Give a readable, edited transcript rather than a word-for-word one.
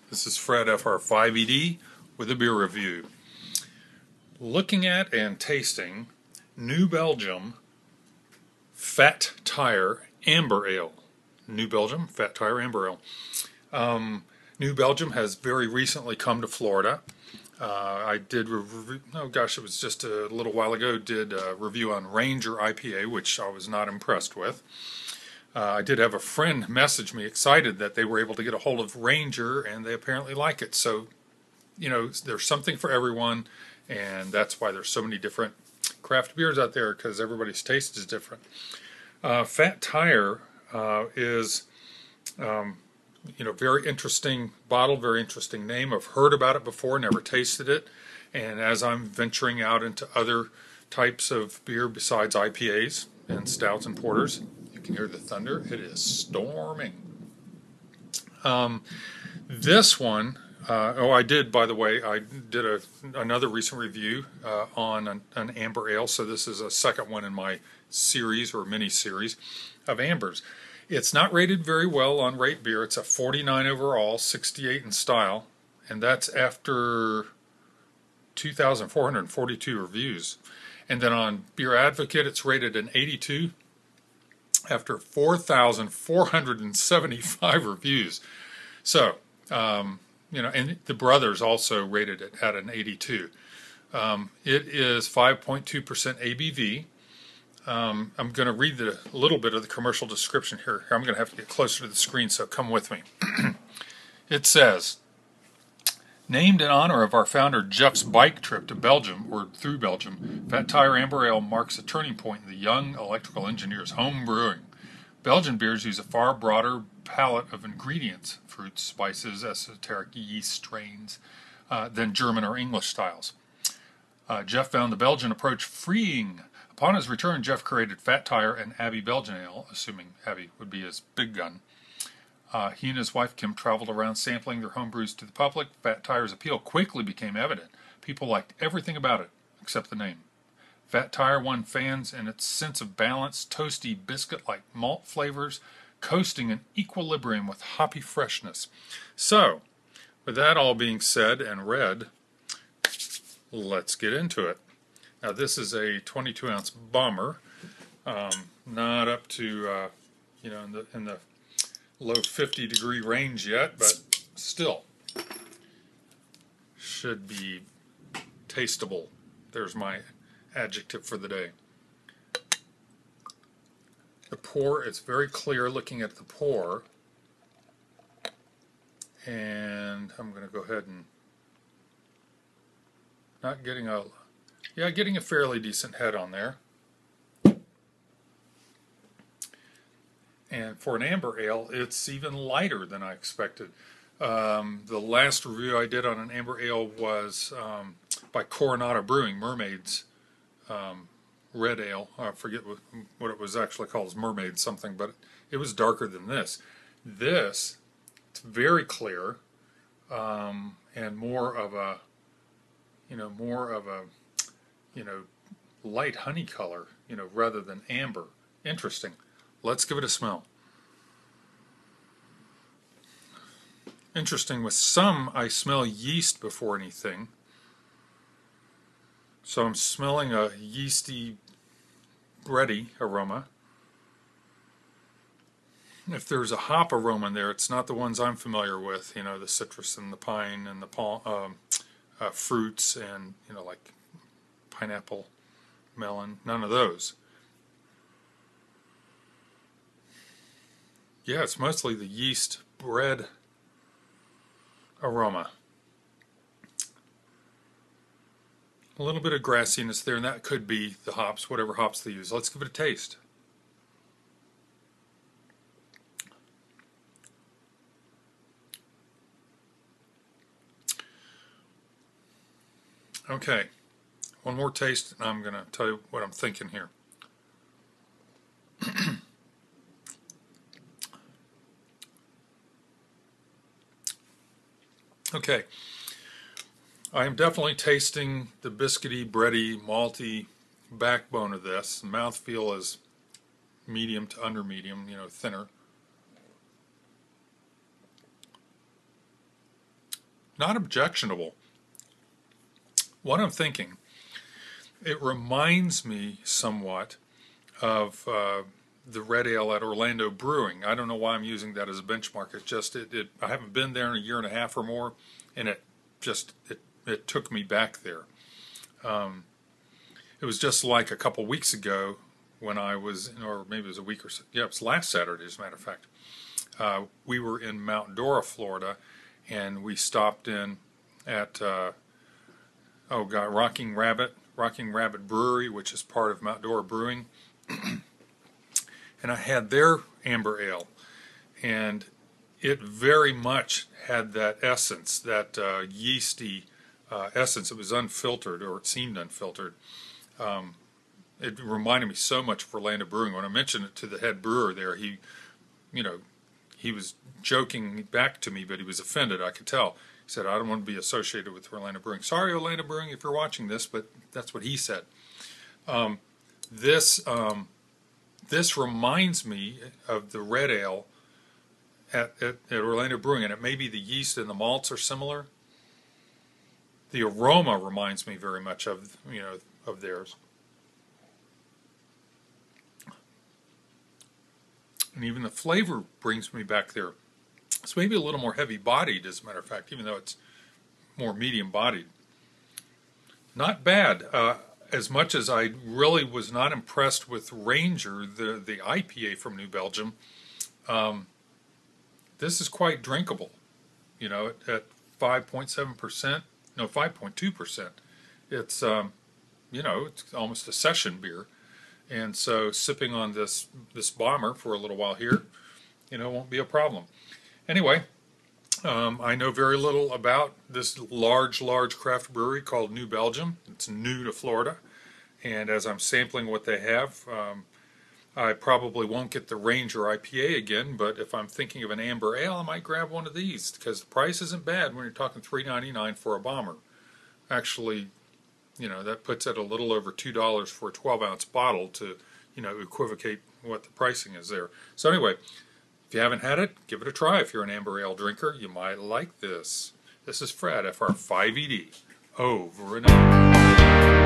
This is Fred FR5ED with a beer review. Looking at and tasting New Belgium Fat Tire Amber Ale. New Belgium Fat Tire Amber Ale. New Belgium has very recently come to Florida. I did, it was just a little while ago, did a review on Ranger IPA, which I was not impressed with. I did have a friend message me excited that they were able to get a hold of Ranger and they apparently like it. So, you know, there's something for everyone, and that's why there's so many different craft beers out there, because everybody's taste is different. Fat Tire is, very interesting bottle, very interesting name. I've heard about it before, never tasted it. And as I'm venturing out into other types of beer besides IPAs and stouts and porters, you can hear the thunder. It is storming. This one, I did, by the way, I did another recent review on an amber ale, so this is a second one in my series or mini-series of ambers. It's not rated very well on Rate Beer. It's a 49 overall, 68 in style, and that's after 2,442 reviews. And then on Beer Advocate, it's rated an 82 after 4,475 reviews. So, and the brothers also rated it at an 82. It is 5.2% ABV. I'm going to read a little bit of the commercial description here. I'm going to have to get closer to the screen, so come with me. It says, named in honor of our founder Jeff's bike trip to Belgium, or through Belgium, Fat Tire Amber Ale marks a turning point in the young electrical engineer's home brewing. Belgian beers use a far broader palette of ingredients, fruits, spices, esoteric yeast strains, than German or English styles. Jeff found the Belgian approach freeing. Upon his return, Jeff created Fat Tire and Abbey Belgian Ale, assuming Abbey would be his big gun. He and his wife Kim traveled around sampling their home brews to the public. Fat Tire's appeal quickly became evident. People liked everything about it, except the name. Fat Tire won fans in its sense of balance, toasty biscuit-like malt flavors, coasting in equilibrium with hoppy freshness. So, with that all being said and read, let's get into it. Now this is a 22-ounce bomber, not up to in the low 50-degree range yet, but still should be tasteable. There's my adjective for the day. The pour, it's very clear looking at the pour, and I'm going to go ahead and getting a fairly decent head on there. And for an amber ale, it's even lighter than I expected. The last review I did on an amber ale was by Coronado Brewing, Mermaid's red ale. I forget what it was actually called, Mermaid something, but it was darker than this. This, it's very clear, and more of a light honey color, rather than amber. Interesting. Let's give it a smell. Interesting, with some I smell yeast before anything. So I'm smelling a yeasty, bready aroma. If there's a hop aroma in there, it's not the ones I'm familiar with, the citrus and the pine and the palm, fruits and, like pineapple, melon, none of those. Yeah, it's mostly the yeast bread aroma. A little bit of grassiness there, and that could be the hops, whatever hops they use. Let's give it a taste. Okay, one more taste, and I'm going to tell you what I'm thinking here. Okay, I am definitely tasting the biscuity, bready, malty backbone of this. The mouthfeel is medium to under medium, thinner. not objectionable. What I'm thinking, it reminds me somewhat of the red ale at Orlando Brewing. I don't know why I'm using that as a benchmark. It's just I haven't been there in a year and a half or more, and it took me back there. It was just like a couple weeks ago when I was, or maybe it was a week or so. Yeah, it was last Saturday, as a matter of fact. We were in Mount Dora, Florida, and we stopped in at Rocking Rabbit Brewery, which is part of Mount Dora Brewing. And I had their amber ale, and it very much had that essence, that yeasty essence. It was unfiltered, or it seemed unfiltered. It reminded me so much of Orlando Brewing. When I mentioned it to the head brewer there, he was joking back to me, but he was offended, I could tell. He said, I don't want to be associated with Orlando Brewing. Sorry, Orlando Brewing, if you're watching this, but that's what he said. This reminds me of the red ale at Orlando Brewing, and it may be the yeast and the malts are similar. The aroma reminds me very much of theirs. And even the flavor brings me back there. It's maybe a little more heavy-bodied, as a matter of fact, even though it's more medium-bodied. Not bad. As much as I really was not impressed with Ranger, the IPA from New Belgium, this is quite drinkable. At 5.7%, no, 5.2%. It's it's almost a session beer. And so sipping on this bomber for a little while here, won't be a problem. Anyway, I know very little about this large craft brewery called New Belgium. It's new to Florida. And as I'm sampling what they have, I probably won't get the Ranger IPA again, but if I'm thinking of an amber ale, I might grab one of these, because the price isn't bad when you're talking $3.99 for a bomber. Actually, that puts it a little over $2 for a 12-ounce bottle to, equivocate what the pricing is there. So anyway, if you haven't had it, give it a try. If you're an amber ale drinker, you might like this. This is Fred, FR5ED, over and out.